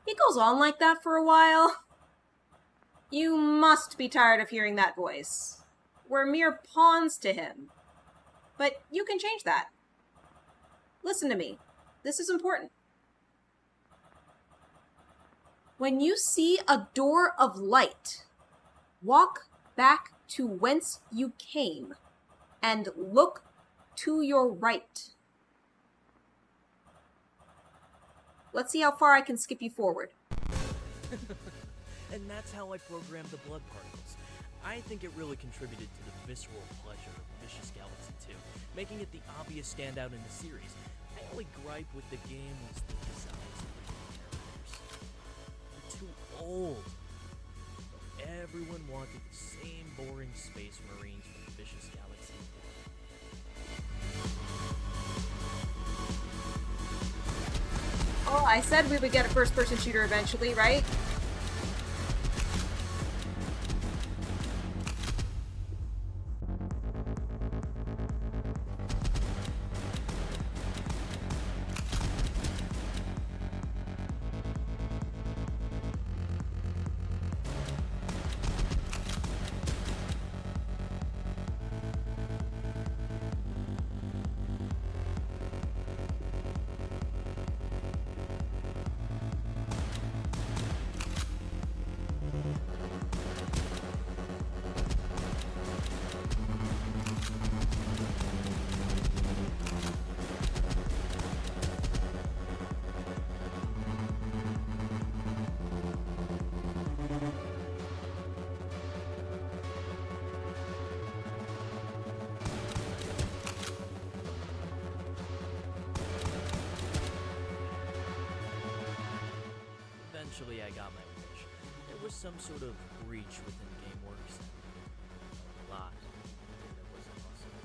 He goes on like that for a while. You must be tired of hearing that voice. We're mere pawns to him. But you can change that. Listen to me. This is important. When you see a door of light, walk back to whence you came and look to your right. Let's see how far I can skip you forward. And that's how I programmed the blood particles. I think it really contributed to the visceral pleasure of Vicious Galaxy 2, making it the obvious standout in the series. My only gripe with the game was the designs of the characters. They're too old. Everyone wanted the same boring space marines from Vicious Galaxy 1. Oh, I said we would get a first-person shooter eventually, right? Eventually, I got my wish. There was some sort of breach within GameWorks. A lot that wasn't possible.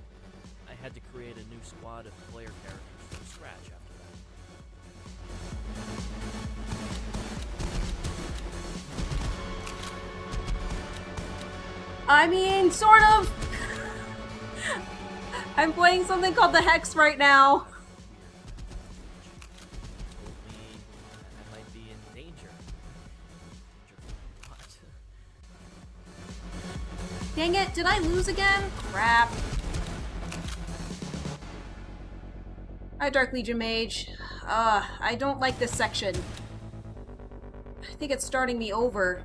I had to create a new squad of player characters from scratch after that. I mean, sort of. I'm playing something called The Hex right now. Dang it, did I lose again? Crap. Hi, Dark Legion Mage. I don't like this section. I think it's starting me over.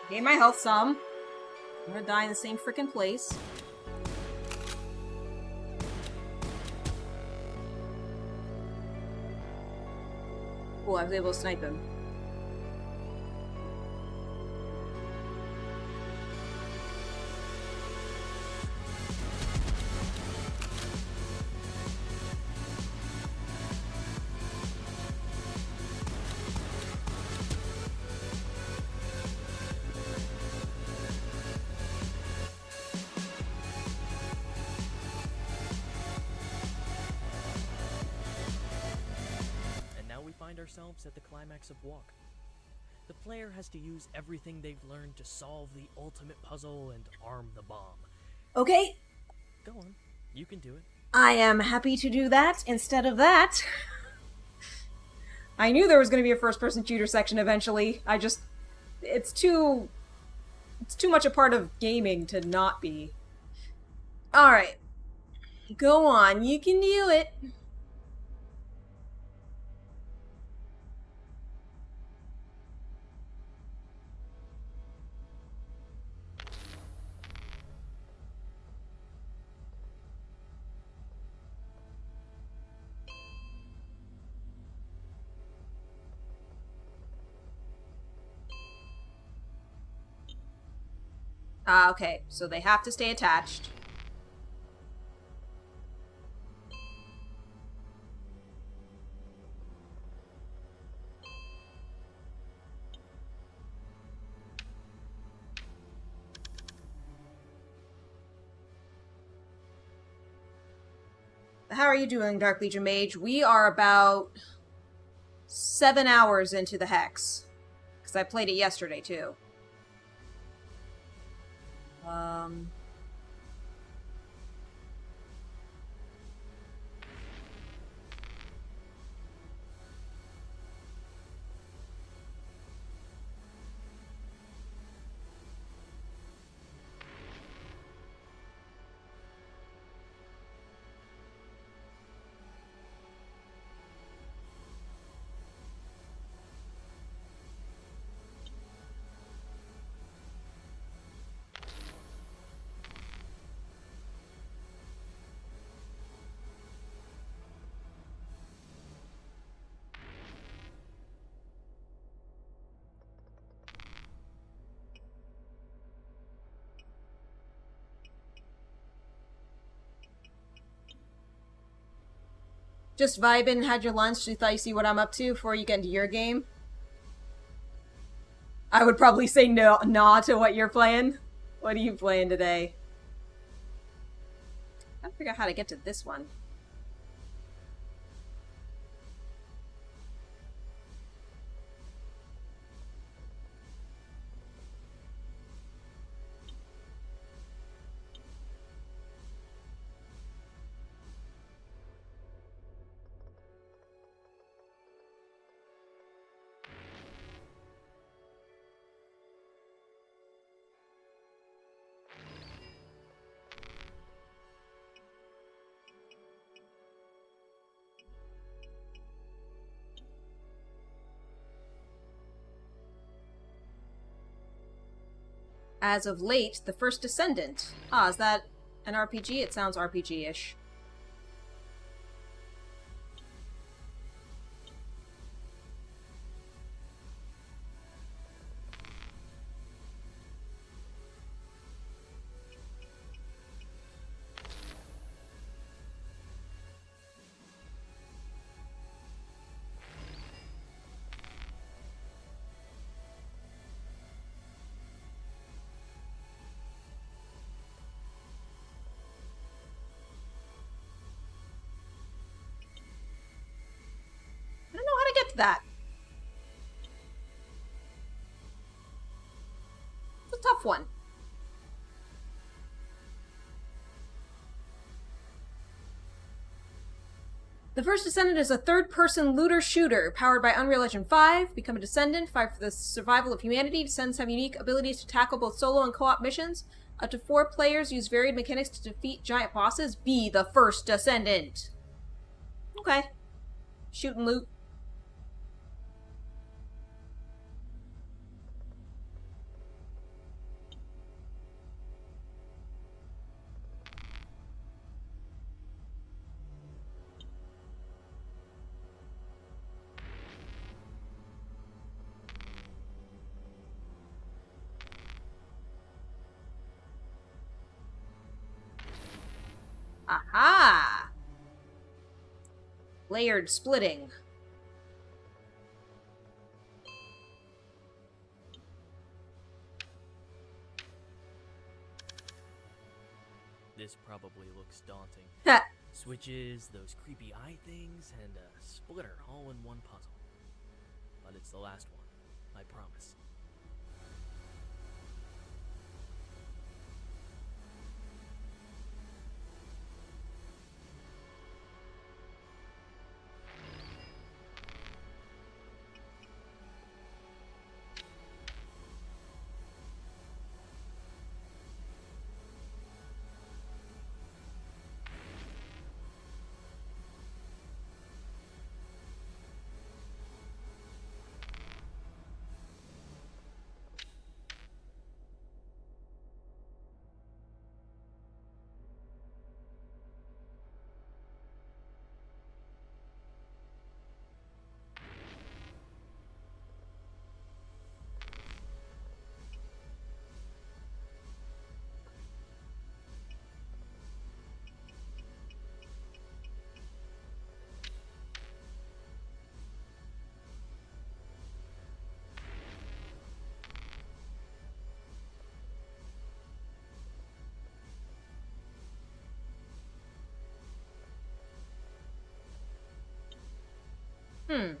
Gain my health some. I'm gonna die in the same freaking place. Cool, I was able to snipe him. Ourselves at the climax of Walk. The player has to use everything they've learned to solve the ultimate puzzle and arm the bomb. Okay. Go on. You can do it. I am happy to do that instead of that. I knew there was going to be a first-person shooter section eventually. It's too much a part of gaming to not be. Alright. Go on. You can do it. Okay, so they have to stay attached. How are you doing, Dark Legion Mage? We are about 7 hours into the Hex. Because I played it yesterday, too. Just vibing, had your lunch, you thought you see what I'm up to before you get into your game? I would probably say no, nah to what you're playing. What are you playing today? I gotta figure out how to get to this one. As of late, the first Descendant. Ah, is that an RPG? It sounds RPG-ish. I don't know how to get to that. It's a tough one. The first Descendant is a third-person looter-shooter powered by Unreal Engine 5. Become a Descendant, fight for the survival of humanity. Descendants have unique abilities to tackle both solo and co-op missions. Up to 4 players use varied mechanics to defeat giant bosses. Be the first Descendant. Okay. Shoot and loot. Aha! Layered splitting. This probably looks daunting. Ha! Switches, those creepy eye things, and a splitter all in one puzzle. But it's the last one, I promise. Hmm.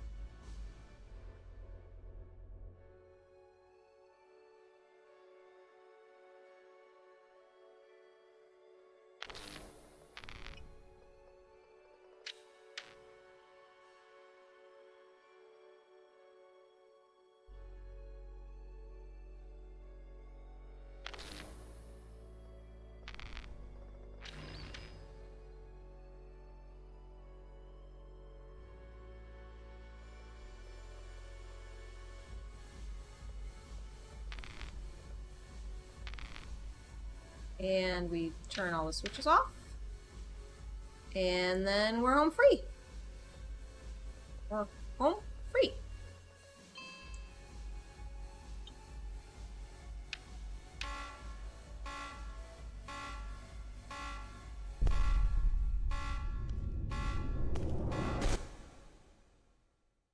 And we turn all the switches off. And then we're home free. We're home free.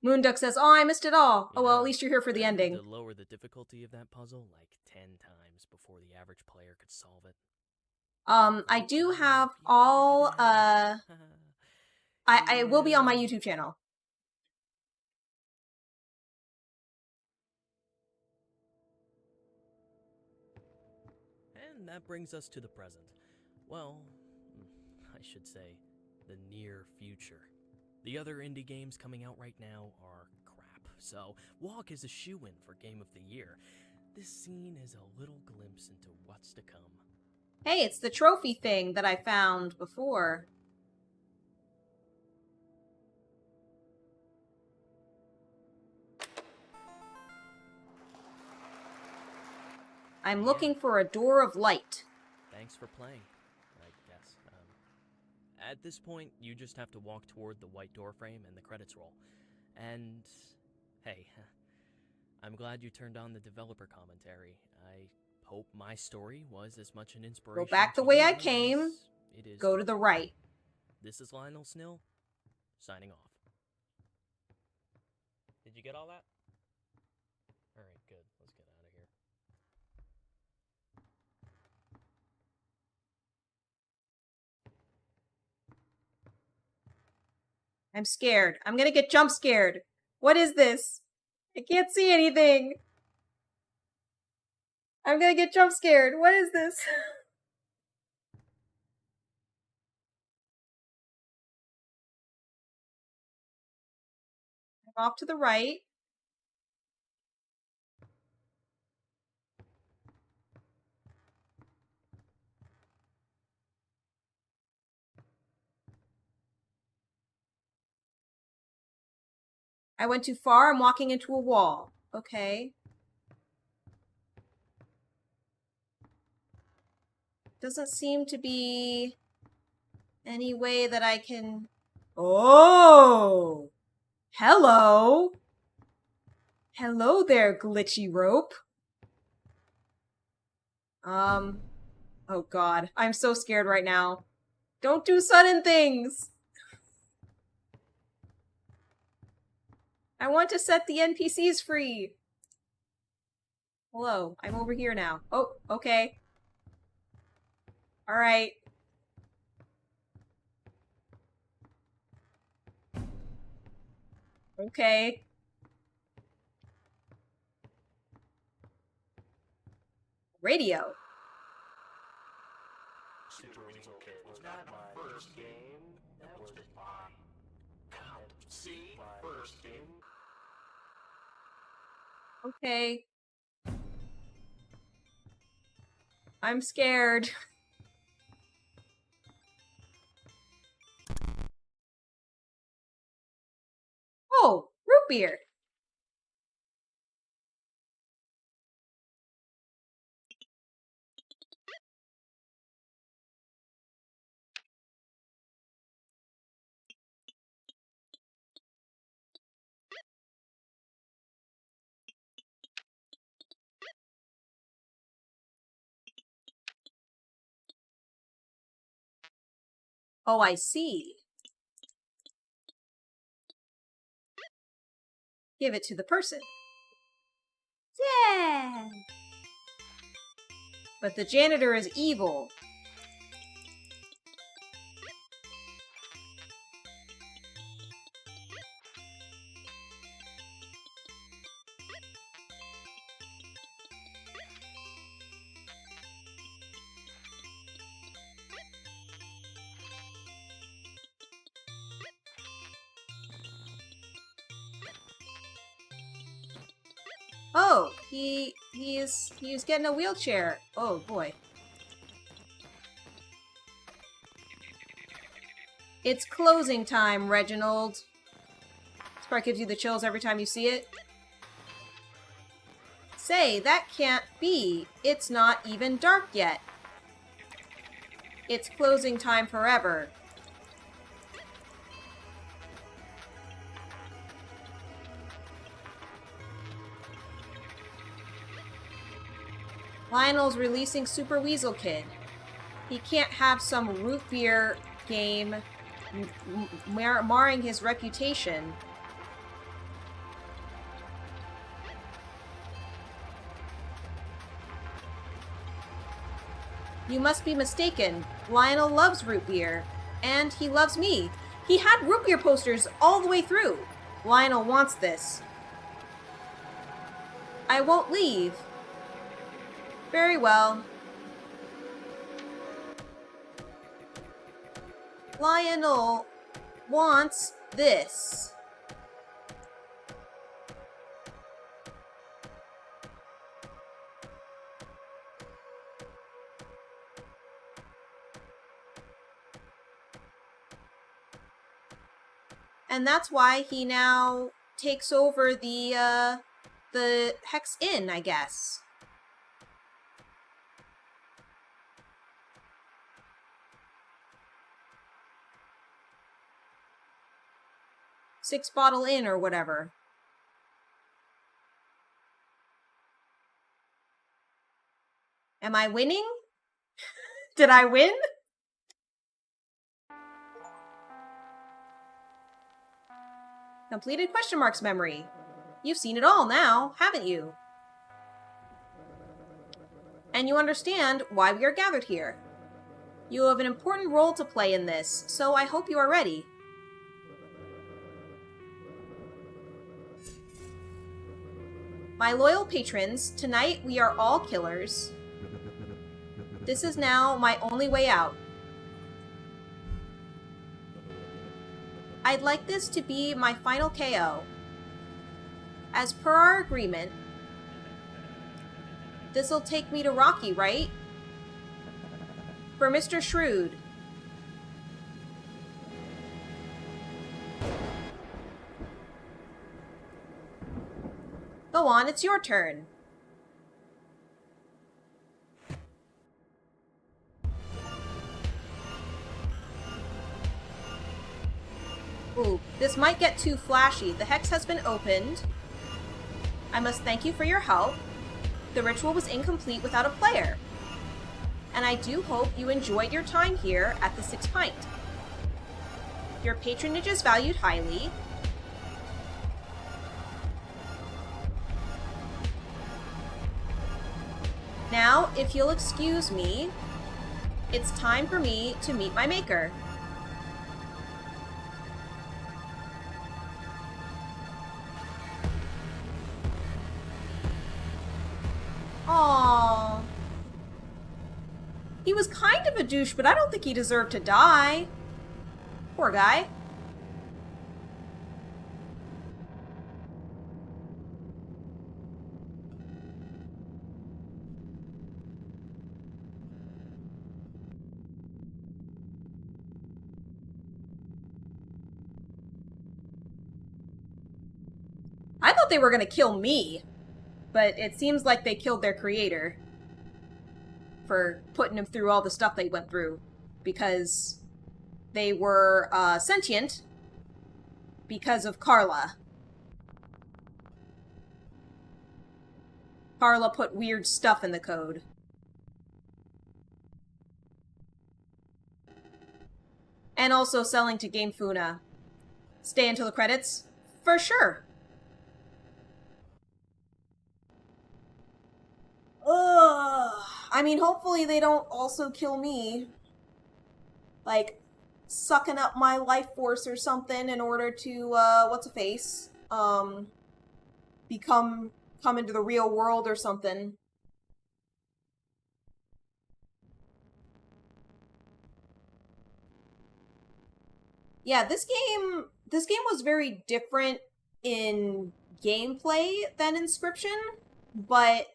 Moonduck says, "Oh, I missed it all. Oh well, at least you're here for the ending." To lower the difficulty of that puzzle like 10 times before the average player could solve it. I do have all, I will be on my YouTube channel. And that brings us to the present. Well, I should say, the near future. The other indie games coming out right now are crap, so Walk is a shoo-in for Game of the Year. This scene is a little glimpse into what's to come. Hey, it's the trophy thing that I found before. I'm looking for a door of light. Thanks for playing, I guess. At this point, you just have to walk toward the white door frame and the credits roll. And, hey, I'm glad you turned on the developer commentary. I hope my story was as much an inspiration. Go back the to way you I as came. it is Go to the right. This is Lionel Snill, signing off. Did you get all that? Alright, good. Let's get out of here. I'm scared. I'm gonna get jump scared. What is this? I can't see anything. I'm gonna get jump scared. What is this? Off to the right. I went too far. I'm walking into a wall. Okay. Doesn't seem to be any way that I can... Oh! Hello! Hello there, glitchy rope. Oh god. I'm so scared right now. Don't do sudden things! I want to set the NPCs free! Hello, I'm over here now. Oh, okay. Alright. Okay. Radio. Not my first game. That was my count. See, first game. Okay. I'm scared. Oh, root beer. Oh, I see. Give it to the person. Yeah! But the janitor is evil. Oh, he's getting a wheelchair. Oh boy. It's closing time, Reginald. This part gives you the chills every time you see it. Say, that can't be. It's not even dark yet. It's closing time forever. Lionel's releasing Super Weasel Kid. He can't have some root beer game marring his reputation. You must be mistaken. Lionel loves root beer. And he loves me. He had root beer posters all the way through. Lionel wants this. I won't leave. Very well. Lionel wants this. And that's why he now takes over the Hex Inn, I guess. Six Bottle Inn or whatever. Am I winning? Did I win? Completed question marks memory. You've seen it all now, haven't you? And you understand why we are gathered here. You have an important role to play in this, so I hope you are ready. My loyal patrons, tonight we are all killers. This is now my only way out. I'd like this to be my final KO. As per our agreement, this'll take me to Rocky, right? For Mr. Shrewd. Go on, it's your turn. Ooh, this might get too flashy. The hex has been opened. I must thank you for your help. The ritual was incomplete without a player. And I do hope you enjoyed your time here at the Six Pint. Your patronage is valued highly. Now, if you'll excuse me, it's time for me to meet my maker. Aww. He was kind of a douche, but I don't think he deserved to die. Poor guy. I thought they were gonna kill me, but it seems like they killed their creator for putting him through all the stuff they went through, because they were sentient because of Carla. Carla put weird stuff in the code. And also selling to Game Funa. Stay until the credits? For sure. Ugh. I mean, hopefully they don't also kill me. Like, sucking up my life force or something in order to, what's-a-face? Come into the real world or something. Yeah, this game was very different in gameplay than Inscription. but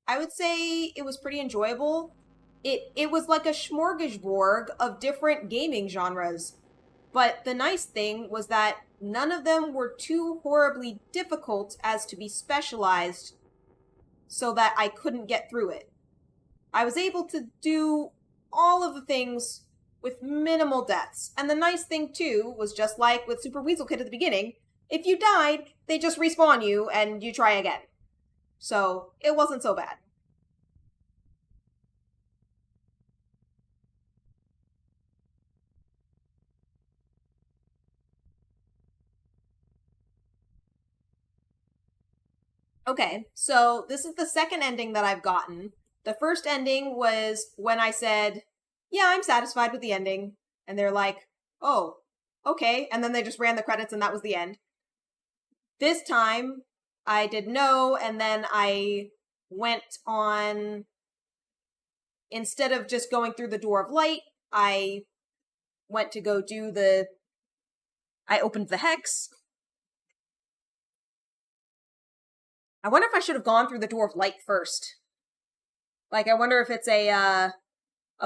I would say it was pretty enjoyable. It was like a smorgasbord of different gaming genres. But the nice thing was that none of them were too horribly difficult as to be specialized so that I couldn't get through it. I was able to do all of the things with minimal deaths. And the nice thing, too, was just like with Super Weasel Kid at the beginning, if you died, they just respawn you and you try again. So it wasn't so bad. Okay, so this is the second ending that I've gotten. The first ending was when I said, yeah, I'm satisfied with the ending. And they're like, oh, okay. And then they just ran the credits and that was the end. This time, I did no, and then I went on. Instead of just going through the door of light, I went to go do the. I opened the hex. I wonder if I should have gone through the door of light first. Like, I wonder if it's a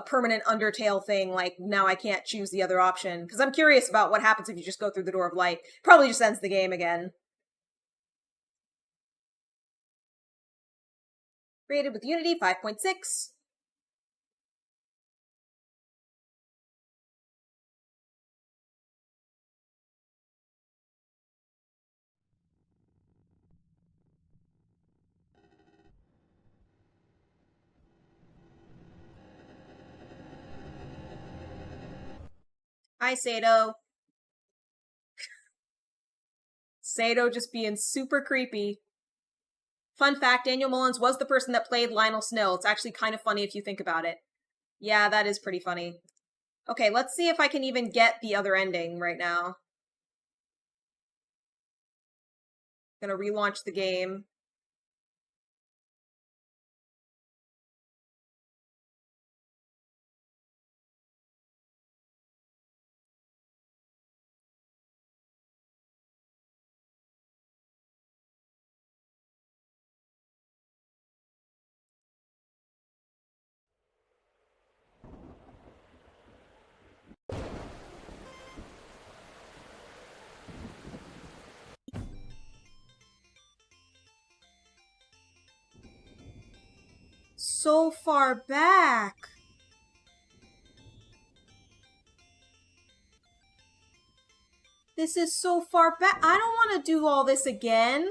permanent Undertale thing, like, now I can't choose the other option. Because I'm curious about what happens if you just go through the door of light. Probably just ends the game again. Created with Unity 5.6. Hi, Sato. Sato just being super creepy. Fun fact, Daniel Mullins was the person that played Lionel Snow. It's actually kind of funny if you think about it. Yeah, that is pretty funny. Okay, let's see if I can even get the other ending right now. Gonna relaunch the game. So far back. This is so far back. I don't want to do all this again.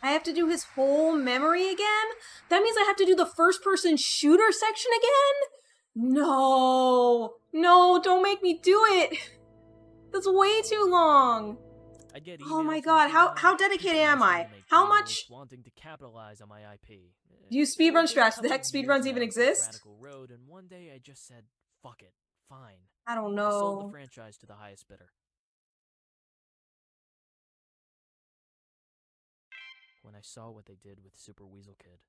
I have to do his whole memory again? That means I have to do the first-person shooter section again? No. No, don't make me do it. That's way too long. I get Oh my emails god, like how dedicated am I? How much wanting to capitalize on my IP? do you It speedrun was a strats? Do the couple heck of years speedruns even now since exist? Radical Road, and one day I just said, "Fuck it, fine." I don't I sold the know. franchise to the highest bidder. When I saw what they did with Super Weasel Kid,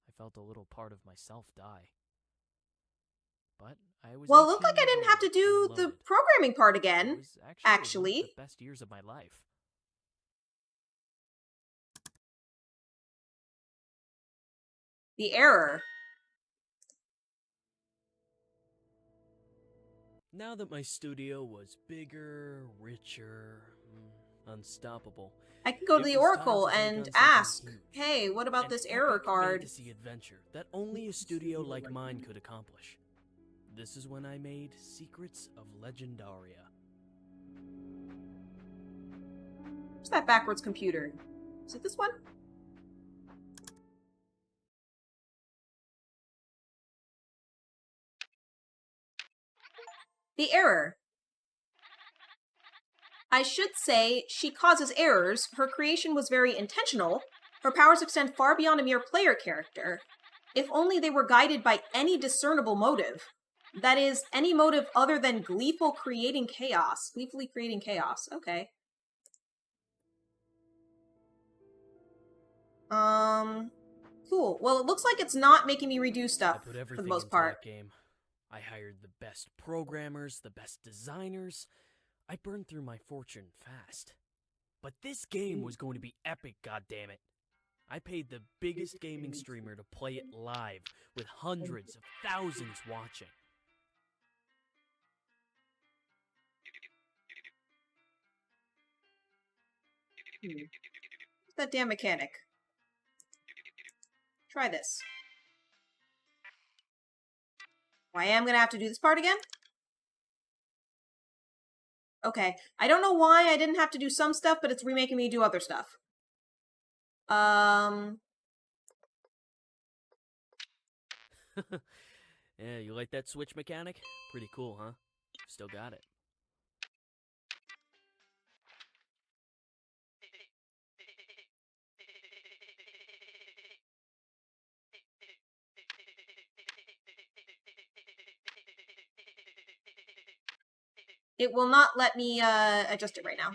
I felt a little part of myself die. But I was Well, it looked 18 like I years didn't have to old do and the loaded. programming part It again, was one of actually. the best years of my life. The error. Now that my studio was bigger, richer, unstoppable, I can go to it the was time Oracle to take and on something ask, huge. hey, what about An this error epic card? fantasy adventure that only a studio like mine could accomplish. This is when I made Secrets of Legendaria. What's that backwards computer? Is it this one? The error. I should say she causes errors. Her creation was very intentional. Her powers extend far beyond a mere player character. If only they were guided by any discernible motive. That is, any motive other than gleefully creating chaos. Okay. Cool. Well, it looks like it's not making me redo I stuff put for everything the most into part. that game. I hired the best programmers, the best designers. I burned through my fortune fast. But this game was going to be epic, goddammit. I paid the biggest gaming streamer to play it live, with hundreds of thousands watching. That damn mechanic. Try this. I am gonna have to do this part again? Okay. I don't know why I didn't have to do some stuff, but it's remaking me do other stuff. Yeah, you like that switch mechanic? Pretty cool, huh? Still got it. It will not let me, adjust it right now.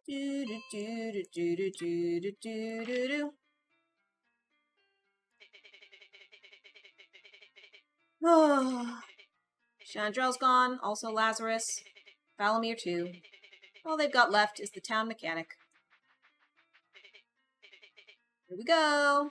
Do do do do do do do do do do. Oh. Chandrell's gone, also Lazarus. Valamir too. All they've got left is the town mechanic. Here we go.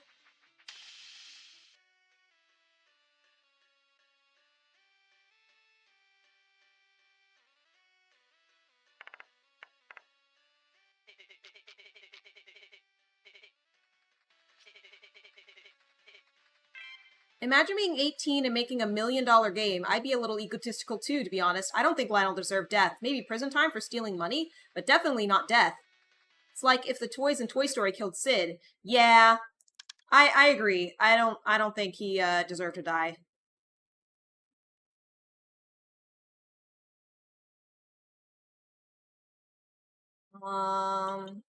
Imagine being 18 and making $1 million game. I'd be a little egotistical too, to be honest. I don't think Lionel deserved death. Maybe prison time for stealing money, but definitely not death. It's like if the toys in Toy Story killed Sid. Yeah, I agree. I don't think he deserved to die. Um,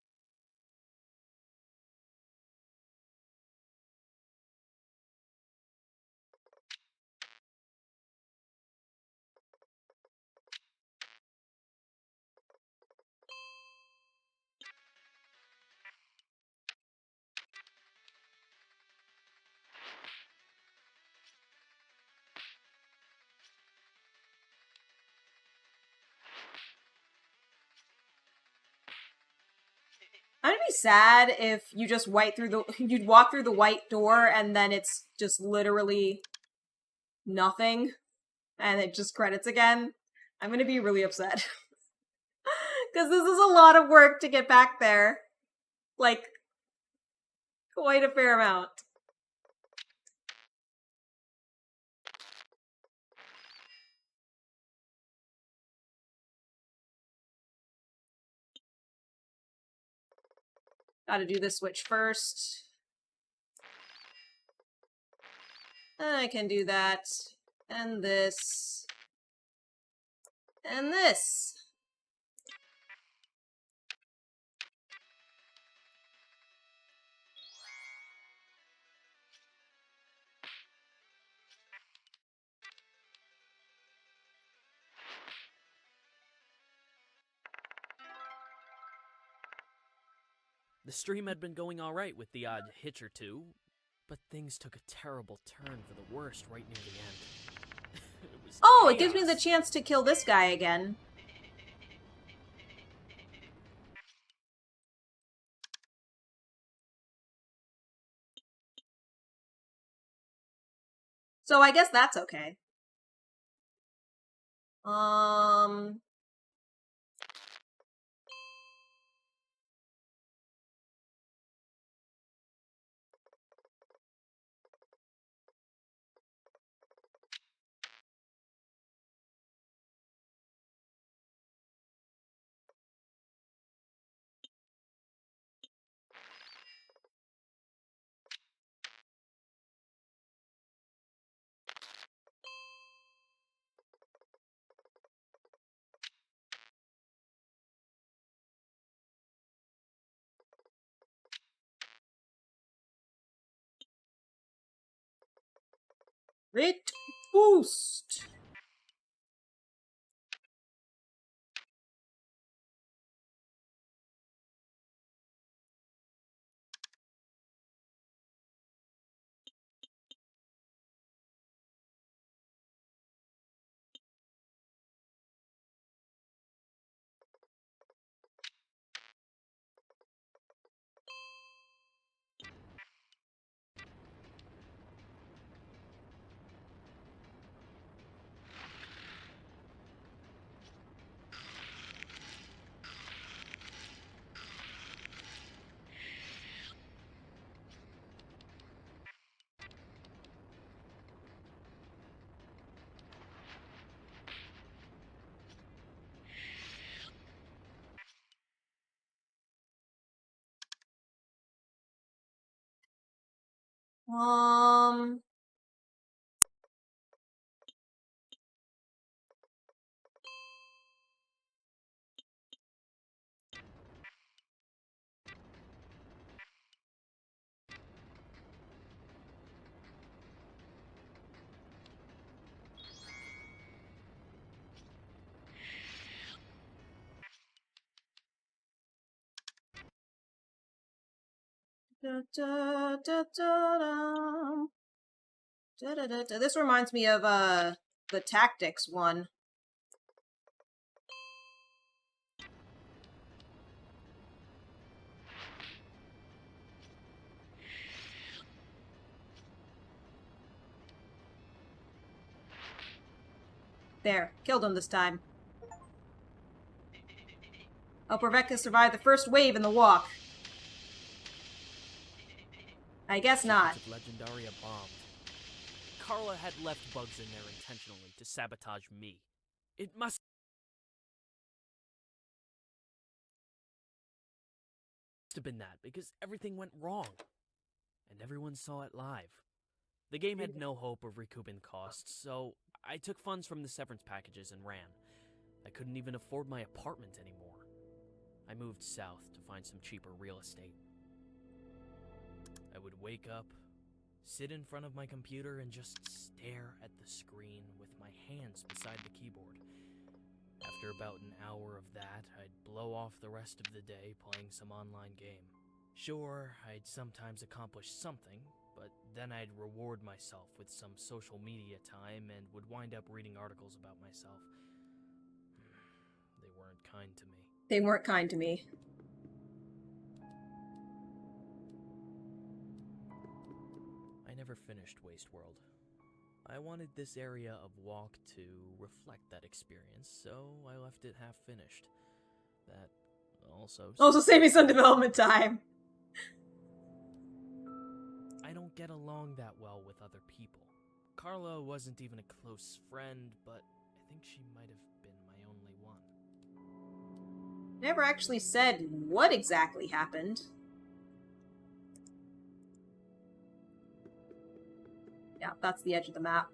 I'd be sad if you just you'd walk through the white door and then it's just literally nothing, and it just credits again. I'm gonna be really upset. Because this is a lot of work to get back there. Like, quite a fair amount. Gotta do this switch first. I can do that. And this. And this. The stream had been going alright with the odd hitch or two, but things took a terrible turn for the worst right near the end. It was Oh, chaos. it gives me the chance to kill this guy again. So I guess that's okay. Crit boost! Um... Da, da, da, da, da. Da, da, da, da. This reminds me of the tactics one. There, killed him this time. Hope Rebecca survived the first wave in the walk. I guess not. Of Legendaria bombed. Carla had left bugs in there intentionally to sabotage me. It must have been that, because everything went wrong. And everyone saw it live. The game had no hope of recouping costs, so I took funds from the severance packages and ran. I couldn't even afford my apartment anymore. I moved south to find some cheaper real estate. I would wake up, sit in front of my computer, and just stare at the screen with my hands beside the keyboard. After about an hour of that, I'd blow off the rest of the day playing some online game. Sure, I'd sometimes accomplish something, but then I'd reward myself with some social media time and would wind up reading articles about myself. They weren't kind to me. They weren't kind to me. I never finished Wasteworld. I wanted this area of walk to reflect that experience, so I left it half finished. That also save me some development time. I don't get along that well with other people. Carla wasn't even a close friend, but I think she might have been my only one. Never actually said what exactly happened. Yeah, that's the edge of the map.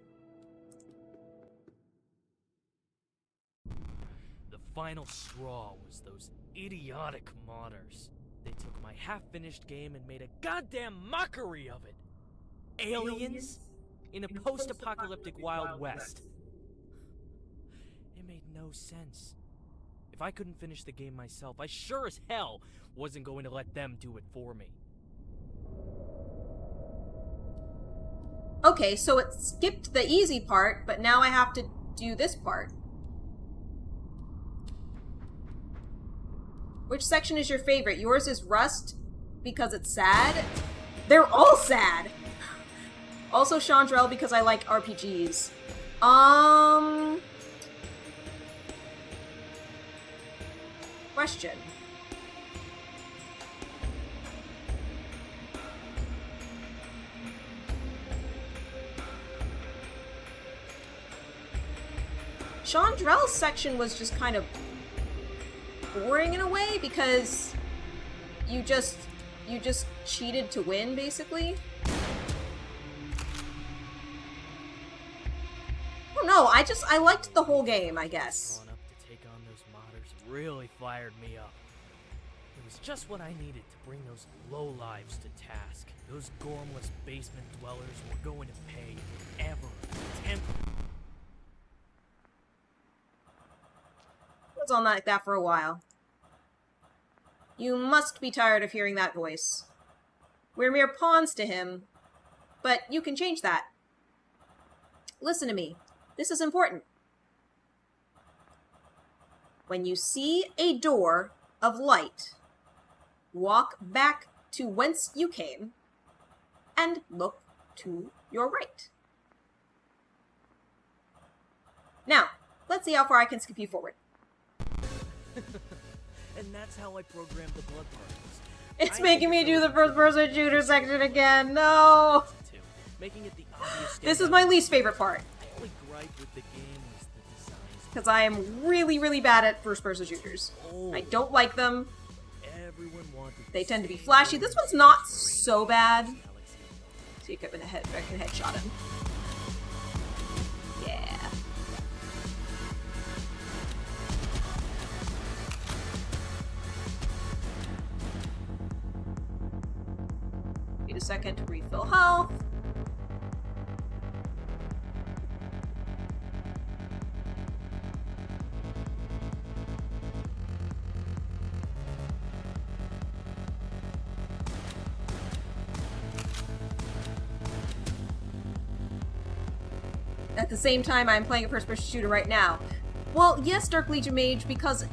The final straw was those idiotic modders. They took my half-finished game and made a goddamn mockery of it. Aliens? In a post-apocalyptic Wild West. It made no sense. If I couldn't finish the game myself, I sure as hell wasn't going to let them do it for me. Okay, so it skipped the easy part, but now I have to do this part. Which section is your favorite? Yours is Rust because it's sad. They're all sad. Also Chandrel because I like RPGs. Question. Chandrel's section was just kind of boring in a way because you just cheated to win, basically. I don't know, I liked the whole game, I guess. Growing up to take on those modders really fired me up. It was just what I needed to bring those lowlives to task. Those gormless basement dwellers were going to pay ever. Goes on like that for a while. You must be tired of hearing that voice. We're mere pawns to him, but you can change that. Listen to me. This is important. When you see a door of light, walk back to whence you came and look to your right. Now, let's see how far I can skip you forward. And that's how I programmed the blood particles. It's making me do the first-person shooter section again. No! Making it the obvious. This is my least favorite part. My only gripe with the game was the designs. Because I am really, really bad at first-person shooters. I don't like them. Everyone wanted They tend to be flashy. This one's not so bad. See if I can headshot him. Yeah. Need a second to refill health. At the same time, I'm playing a first-person shooter right now. Well, yes, Dark Legion Mage, because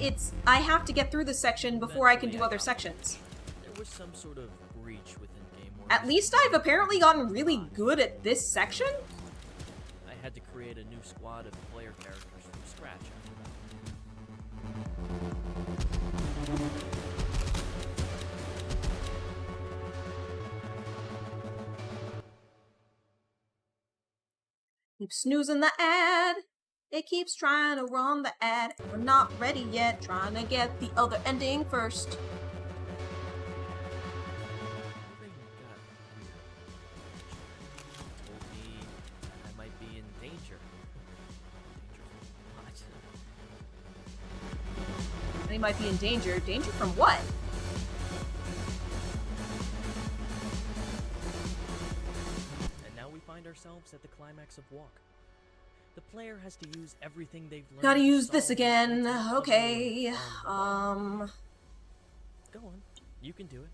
I have to get through this section before I can do other sections. There was some sort of breach within game. At least I've apparently gotten really good at this section. I had to create a new squad of player characters from scratch. Keep snoozing the ad. It keeps trying to run the ad. We're not ready yet. Trying to get the other ending first. Everything got weird. Told me I might be in danger. Danger from what? They might be in danger. Danger from what? And now we find ourselves at the climax of Walk. The player has to use everything they've learned. Gotta to use this solve the again. ultimate puzzle Okay. on the ball. Go on. You can do it.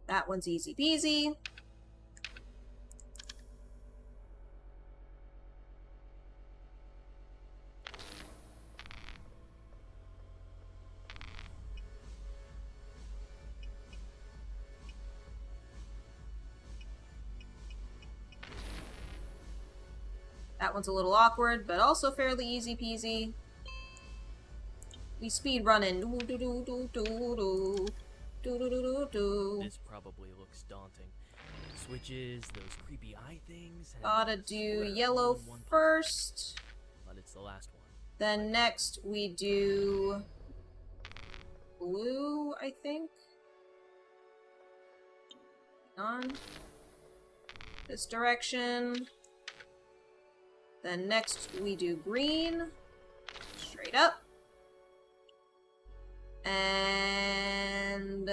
That one's easy peasy. That one's a little awkward, but also fairly easy peasy. We speed running. This probably looks daunting. Switches, those creepy eye things. and Gotta I do swear yellow only one puzzle, first. But it's the last one. Then next we do blue, I think. On this direction. Then next we do green. Straight up. And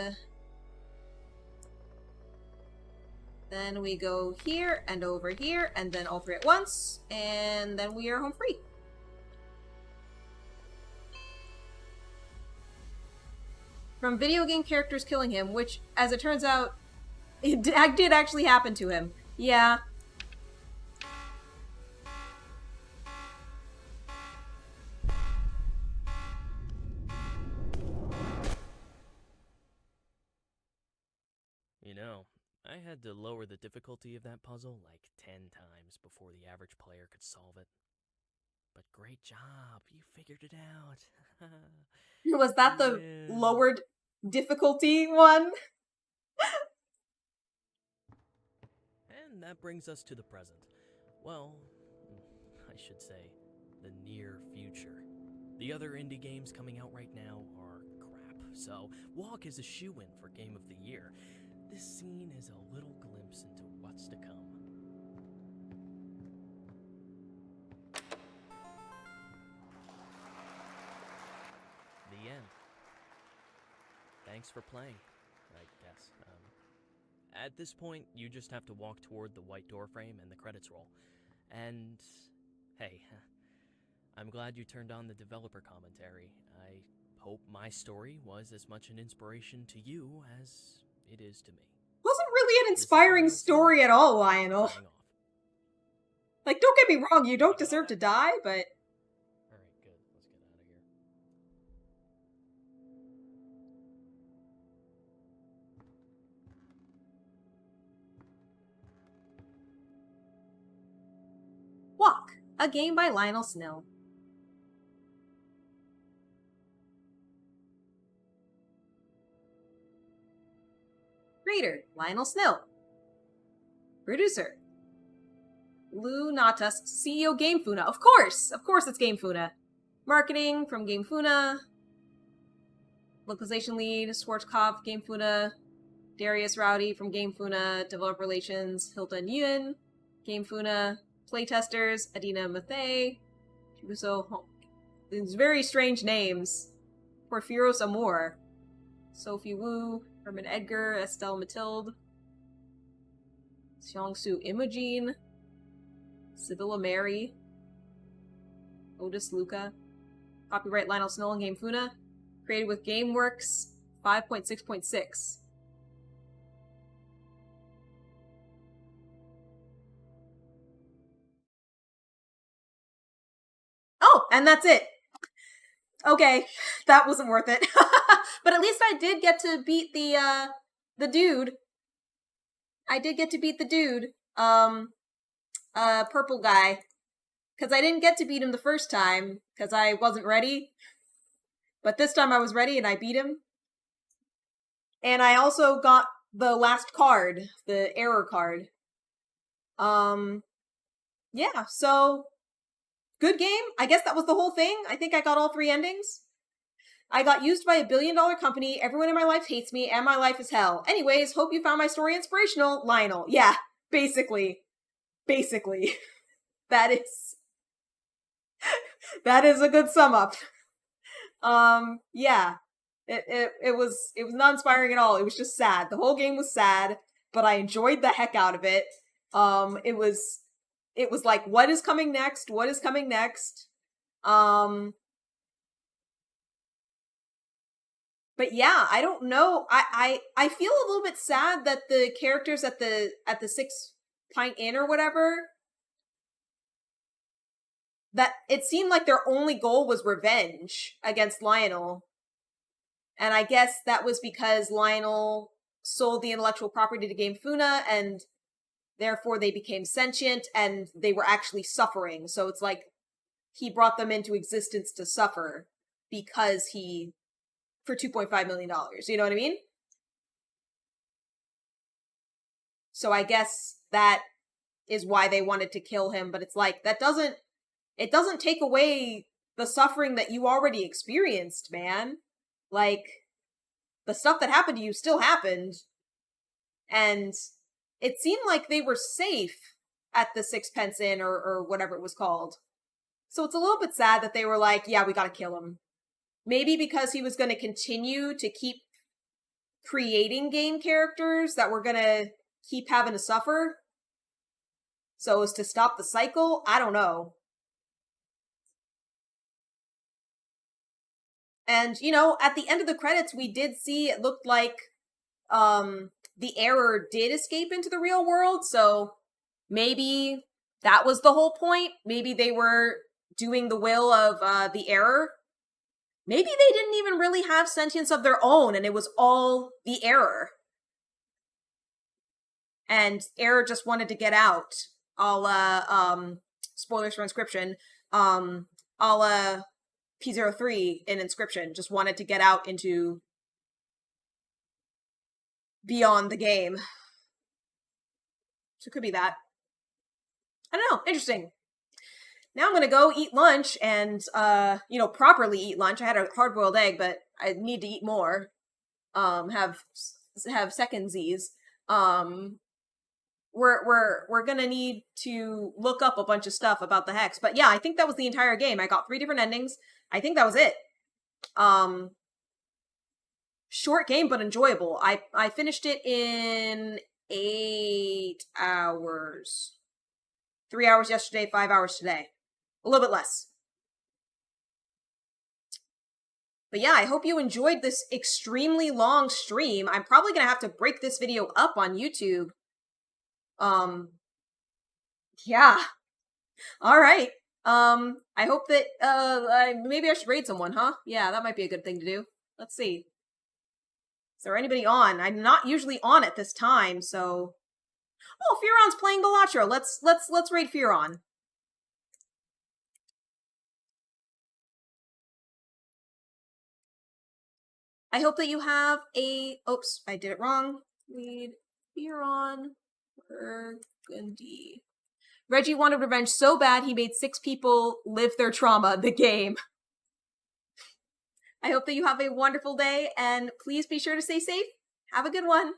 then we go here and over here and then all three at once. And then we are home free. From video game characters killing him, which, as it turns out, it did actually happen to him. Yeah. You know, I had to lower the difficulty of that puzzle like 10 times before the average player could solve it. But great job, you figured it out. Was that the Yeah. lowered difficulty one? And that brings us to the present. Well, I should say, the near future. The other indie games coming out right now are crap. so Walk is a shoo-in for Game of the Year. This scene is a little glimpse into what's to come. The end. Thanks for playing, I guess. At this point, you just have to walk toward the white door frame and the credits roll. And, hey, I'm glad you turned on the developer commentary. I hope my story was as much an inspiration to you as it is to me. Wasn't really an inspiring story at all, Lionel. Signing off. Like, don't get me wrong, you don't deserve to die, but... Alright, good. Let's get out of here. Walk, a game by Lionel Snill. Creator, Lionel Snill. Producer, Lou Natas, CEO Game Funa. Of course it's Game Funa. Marketing from Game Funa. Localization lead, Schwarzkopf, Game Funa. Darius Rowdy from Game Funa. Developer relations, Hilda Nguyen, Game Funa. Playtesters, Adina Mathay. Chibuso, these very strange names. Porfiros Amor. Sophie Wu. Herman Edgar, Estelle Mathilde. Xiangsu Imogene. Sibylla Mary. Otis Luca. Copyright Lionel Snill and Game Funa. Created with GameWorks 5.6.6. Oh, and that's it. Okay, that wasn't worth it. But at least I did get to beat the dude. I did get to beat the dude. Purple guy. Because I didn't get to beat him the first time, because I wasn't ready. But this time I was ready and I beat him. And I also got the last card, the error card. Yeah, so... good game. I guess that was the whole thing. I think I got all 3 endings. I got used by a billion-dollar company, everyone in my life hates me, and my life is hell. Anyways, hope you found my story inspirational, Lionel. Yeah, basically. Basically. That is a good sum up. Yeah. It was not inspiring at all. It was just sad. The whole game was sad, but I enjoyed the heck out of it. It was like, what is coming next? What is coming next? But yeah, I don't know. I feel a little bit sad that the characters at the 6 Pint Inn or whatever, that it seemed like their only goal was revenge against Lionel. And I guess that was because Lionel sold the intellectual property to Game Funa, and therefore they became sentient, and they were actually suffering. So it's like he brought them into existence to suffer because for $2.5 million. You know what I mean? So I guess that is why they wanted to kill him, but it's like, it doesn't take away the suffering that you already experienced, man. Like, the stuff that happened to you still happened. And it seemed like they were safe at the Sixpence Inn or whatever it was called. So it's a little bit sad that they were like, yeah, we gotta kill him. Maybe because he was gonna continue to keep creating game characters that were gonna keep having to suffer. So as to stop the cycle? I don't know. And, at the end of the credits, we did see, it looked like, the error did escape into the real world, so maybe that was the whole point. Maybe they were doing the will of, the error. Maybe they didn't even really have sentience of their own, and it was all the error. And error just wanted to get out. A la, spoilers for Inscription, a la P03 in Inscription, just wanted to get out into beyond the game. So it could be that. I don't know. Interesting. now I'm gonna go eat lunch and, properly eat lunch. I had a hard-boiled egg, but I need to eat more. Have second Z's. We're gonna need to look up a bunch of stuff about the Hex. But yeah, I think that was the entire game. I got 3 different endings. I think that was it. Short game, but enjoyable. I finished it in 8 hours. 3 hours yesterday, 5 hours today. A little bit less. But yeah, I hope you enjoyed this extremely long stream. I'm probably gonna have to break this video up on YouTube. Yeah. Alright. I hope that, maybe I should raid someone, huh? Yeah, that might be a good thing to do. Let's see. Is there anybody on? I'm not usually on at this time, so... Oh, Furon's playing Balatro. Let's raid Furon. I hope that you have a... Oops, I did it wrong. Read Furon Burgundy. Reggie wanted revenge so bad he made 6 people live their trauma, the game. I hope that you have a wonderful day, and please be sure to stay safe. Have a good one.